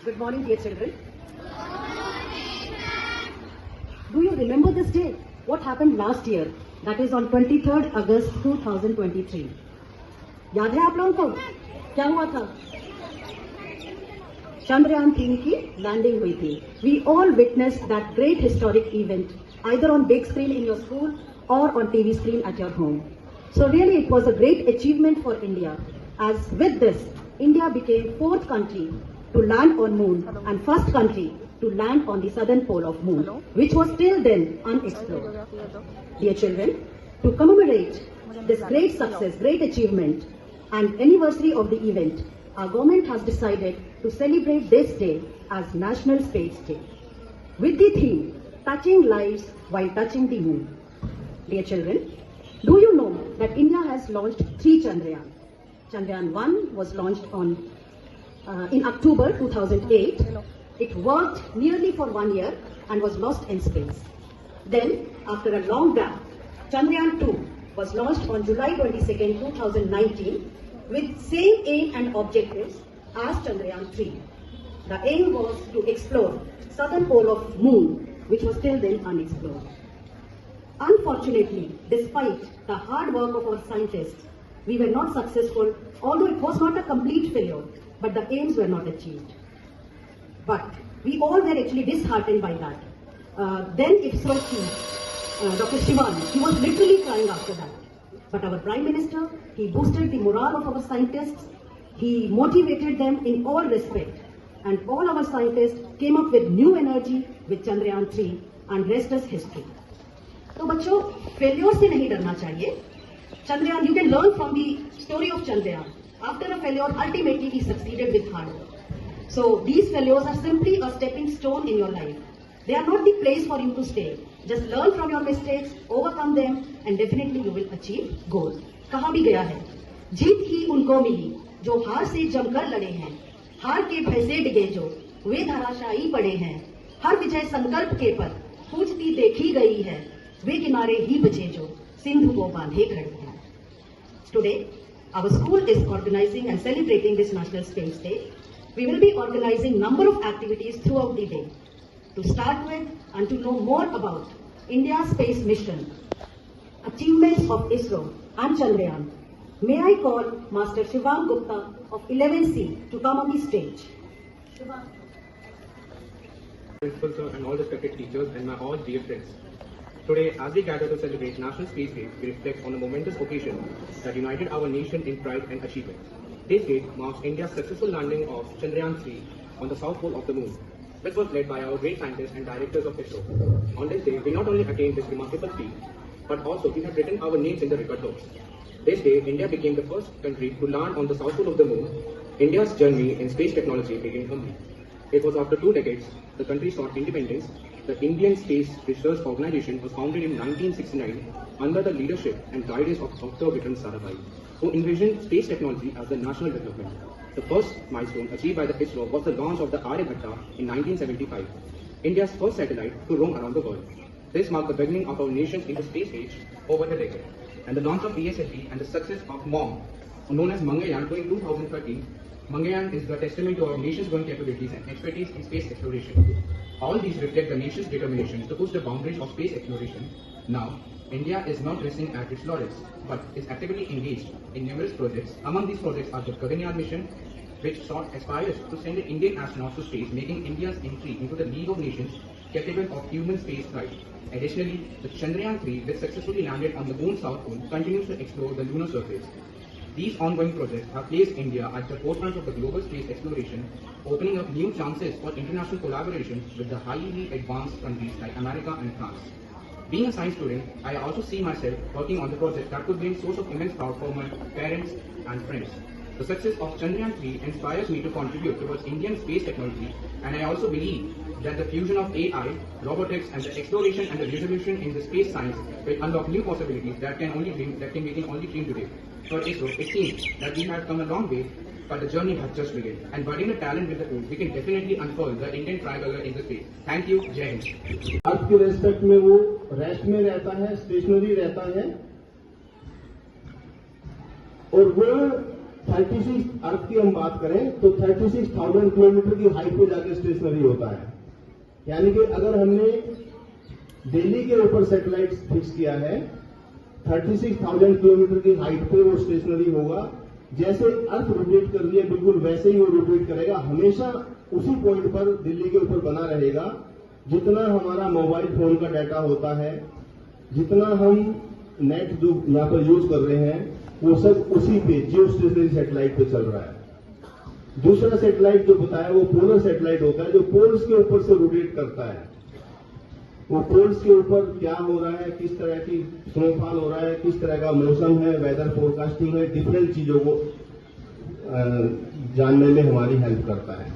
Good morning, dear children. Do you remember this day? What happened last year? That is on 23rd August 2023. याद है आप लोगों को क्या हुआ था? Chandrayaan 3 की लैंडिंग हुई थी. We all witnessed that great historic event, either on big screen in your school or on TV screen at your home. So really, it was a great achievement for India. As with this, India became 4th country to land on moon and 1st country to land on the southern pole of moon, which was till then unexplored. Dear children, to commemorate this great success, great achievement and anniversary of the event, our government has decided to celebrate this day as National Space Day with the theme, Touching Lives While Touching the Moon. Dear children, do you know that India has launched 3 Chandrayaan? Chandrayaan 1 was launched in October 2008. It worked nearly for 1 year and was lost in space. Then, after a long gap, Chandrayaan 2 was launched on July 22nd, 2019 with same aim and objectives as Chandrayaan 3. The aim was to explore southern pole of moon, which was till then unexplored. Unfortunately, despite the hard work of our scientists, we were not successful, although it was not a complete failure, but the aims were not achieved. But we all were actually disheartened by that. Then ISRO chief, Dr. Shivan, he was literally crying after that. But our Prime Minister, he boosted the morale of our scientists, he motivated them in all respect, and all our scientists came up with new energy with Chandrayaan 3 and rest is history. तो बच्चों, failure से नहीं डरना चाहिए. Chandrayaan, you can learn from the story of Chandrayaan. After a failure, ultimately he succeeded with hard work. So these failures are simply a stepping stone in your life. They are not the place for you to stay. Just learn from your mistakes, overcome them, and definitely you will achieve goals. कहा भी गया है, जीत ही उनको मिली जो हार से जमकर लड़े हैं, हार के भय से डिगे जो वे धराशायी पड़े हैं, हर विजय संकल्प के पर पूछती देखी गई है, वे किनारे ही बचे जो सिंधु को बांधे खड़े हैं. Today, our school is organizing and celebrating this National Space Day. We will be organizing number of activities throughout the day. To start with and to know more about India's space mission, achievements of ISRO and Chandrayaan, may I call Master Shivang Gupta of 11C to come on the stage. Shivang. Principal sir and all respected teachers and my all dear friends. Today, as we gather to celebrate National Space Day, we reflect on a momentous occasion that united our nation in pride and achievement. This date marks India's successful landing of Chandrayaan 3 on the south pole of the moon, which was led by our great scientists and directors of ISRO. On this day, we not only attained this remarkable feat, but also we have written our names in the record books. This day, India became the first country to land on the south pole of the moon. India's journey in space technology became complete. It was after 2 decades, the country sought independence. The Indian Space Research Organization was founded in 1969 under the leadership and guidance of Dr. Vikram Sarabhai, who envisioned space technology as the national development. The first milestone achieved by the ISRO was the launch of the Aryabhatta in 1975, India's first satellite to roam around the world. This marked the beginning of our nation's into space age over the decade, and the launch of PSLV and the success of MOM, known as Mangalyaan, in 2013. Mangalyaan is the testament to our nation's growing capabilities and expertise in space exploration. All these reflect the nation's determination to push the boundaries of space exploration. Now, India is not resting at its laurels, but is actively engaged in numerous projects. Among these projects are the Gaganyaan mission, which aspires to send the Indian astronauts to space, making India's entry into the League of Nations capable of human space flight. Additionally, the Chandrayaan 3, which successfully landed on the moon's south pole, continues to explore the lunar surface. These ongoing projects have placed India at the forefront of the global space exploration, opening up new chances for international collaboration with the highly advanced countries like America and France. Being a science student, I also see myself working on the project that could be a source of immense pride for my parents and friends. The success of Chandrayaan 3 inspires me to contribute towards Indian space technology, and I also believe that the fusion of AI, robotics, and the exploration and the resolution in the space science will unlock new possibilities that we can only dream today. For ISRO, it seems that we have come a long way, but the journey has just begun. And budding the talent with the tools, we can definitely unfold the Indian tricolor in the space. Thank you, Jai Hind. आज के respect में वो rest में रहता है, stationery रहता है, और वो 36 अर्थ की हम बात करें तो 36,000 किलोमीटर की हाइट पे जाके स्टेशनरी होता है। यानी कि अगर हमने दिल्ली के ऊपर सैटेलाइट फिक्स किया है 36,000 किलोमीटर की हाइट पे वो स्टेशनरी होगा। जैसे अर्थ रोटेट कर रही है बिल्कुल वैसे ही वो रोटेट करेगा, हमेशा उसी पॉइंट पर दिल्ली के ऊपर बना रहेगा। जितना हमारा मोबाइल फोन का डाटा होता है, जितना हम नेट जो यहाँ पर यूज कर रहे हैं, वो सब उसी पे जियो स्टेशनरी सैटेलाइट पे चल रहा है। दूसरा सैटेलाइट जो बताया वो पोलर सैटेलाइट होता है, जो पोल्स के ऊपर से रोटेट करता है। वो पोल्स के ऊपर क्या हो रहा है, किस तरह की स्नोफॉल हो रहा है, किस तरह का मौसम है, वेदर फोरकास्टिंग है, डिफरेंट चीजों को जानने में हमारी हेल्प करता है।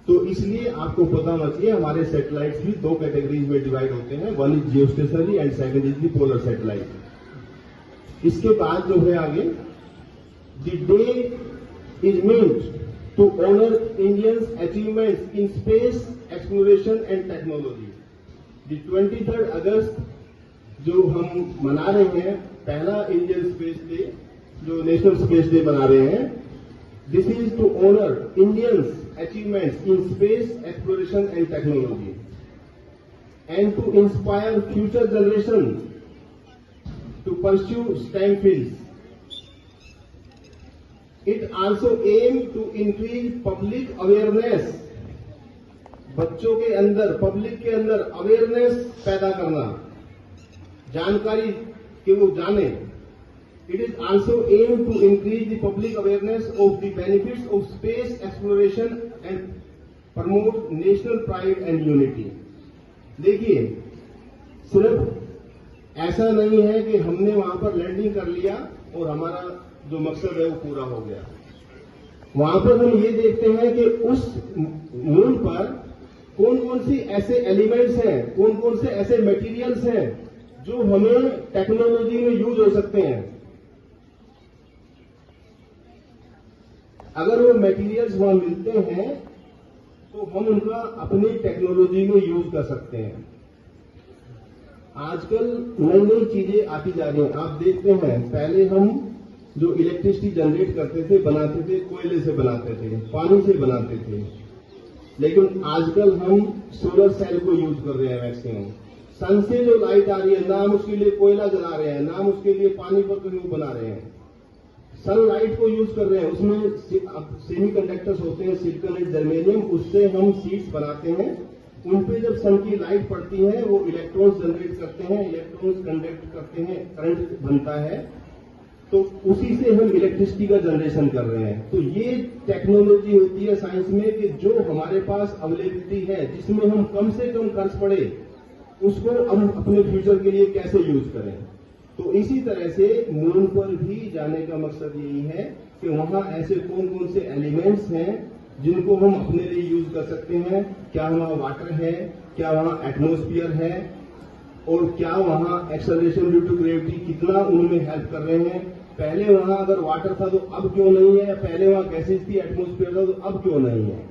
तो इसलिए आपको पता होना चाहिए हमारे सैटेलाइट्स भी दो कैटेगरीज में डिवाइड होते हैं, one is geostationary and second is the polar satellite. इसके बाद जो है आगे, the day is meant to honour Indians achievements in space exploration and technology. 23 अगस्त जो हम मना रहे हैं, पहला इंडियन स्पेस डे, जो नेशनल स्पेस डे मना रहे हैं, this is to honour Indians achievements in space exploration and technology and to inspire future generations to pursue STEM fields. It also aims to increase public awareness, बच्चों के अंदर, public के अंदर awareness पैदा करना, जानकारी कि वो जाने। It is also aimed to increase the public awareness of the benefits of space exploration and promote national pride and unity. देखिए, सिर्फ ऐसा नहीं है कि हमने वहां पर लैंडिंग कर लिया और हमारा जो मकसद है वो पूरा हो गया। वहां पर हम ये देखते हैं कि उस मून पर कौन कौन सी ऐसे एलिमेंट्स हैं, कौन कौन से ऐसे मटेरियल्स हैं जो हमें टेक्नोलॉजी में यूज हो सकते हैं। अगर वो मटेरियल्स वहां मिलते हैं तो हम उनका अपनी टेक्नोलॉजी में यूज कर सकते हैं। आजकल नई नई चीजें आती जा रही हैं। आप देखते हैं पहले हम जो इलेक्ट्रिसिटी जनरेट करते थे, बनाते थे, कोयले से बनाते थे, पानी से बनाते थे, लेकिन आजकल हम सोलर सेल को यूज कर रहे हैं मैक्सिमम। सन से जो लाइट आ रही है, ना हम उसके लिए कोयला जला रहे हैं, ना हम उसके लिए पानी पर कहीं बना रहे हैं, सनलाइट को यूज कर रहे हैं। उसमें सेमीकंडक्टर्स होते हैं, सिलिकॉन एंड जर्मेनियम, उससे हम सीड्स बनाते हैं। उन पे जब सन की लाइट पड़ती है वो इलेक्ट्रॉन्स जनरेट करते हैं, इलेक्ट्रॉन्स कंडक्ट करते हैं, करंट बनता है, तो उसी से हम इलेक्ट्रिसिटी का जनरेशन कर रहे हैं। तो ये टेक्नोलॉजी होती है साइंस में कि जो हमारे पास अवेलेबिलिटी है, जिसमें हम कम से कम खर्च पड़े, उसको हम अपने फ्यूचर के लिए कैसे यूज करें। तो इसी तरह से मून पर भी जाने का मकसद यही है कि वहां ऐसे कौन कौन से एलिमेंट्स हैं जिनको हम अपने लिए यूज कर सकते हैं। क्या वहां वाटर है, क्या वहां एटमॉस्फेयर है, और क्या वहां एक्सेलरेशन ड्यू टू ग्रेविटी कितना उनमें हेल्प कर रहे हैं। पहले वहां अगर वाटर था तो अब क्यों नहीं है, पहले वहां गैसेज थी, एटमॉस्फेयर था तो अब क्यों नहीं है।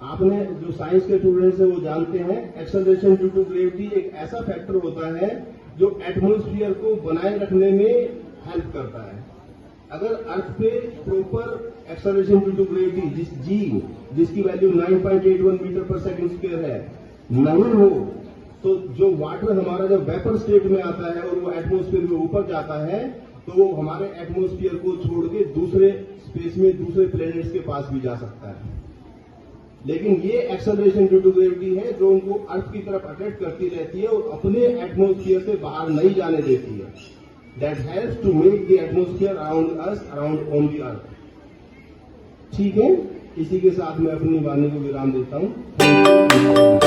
आपने जो साइंस के स्टूडेंट्स हैं वो जानते हैं, एक्सेलरेशन ड्यू टू ग्रेविटी एक ऐसा फैक्टर होता है जो एटमॉस्फेयर को बनाए रखने में हेल्प करता है। अगर अर्थ पे proper acceleration due to gravity जिसकी value 9.81 metre per second square है नहीं हो, तो जो वाटर हमारा जब वेपर स्टेट में आता है और वो एटमॉस्फेयर में ऊपर जाता है, तो वो हमारे एटमॉस्फेयर को छोड़ के दूसरे स्पेस में, दूसरे प्लैनेट्स के पास भी जा सकता है। लेकिन ये एक्सेलरेशन ड्यू टू ग्रेविटी है जो उनको अर्थ की तरफ अट्रैक्ट करती रहती है और अपने एटमॉस्फेयर से बाहर नहीं जाने देती है। That helps to make the atmosphere around us, around on the earth. ठीक है, इसी के साथ मैं अपनी वाणी को विराम देता हूं।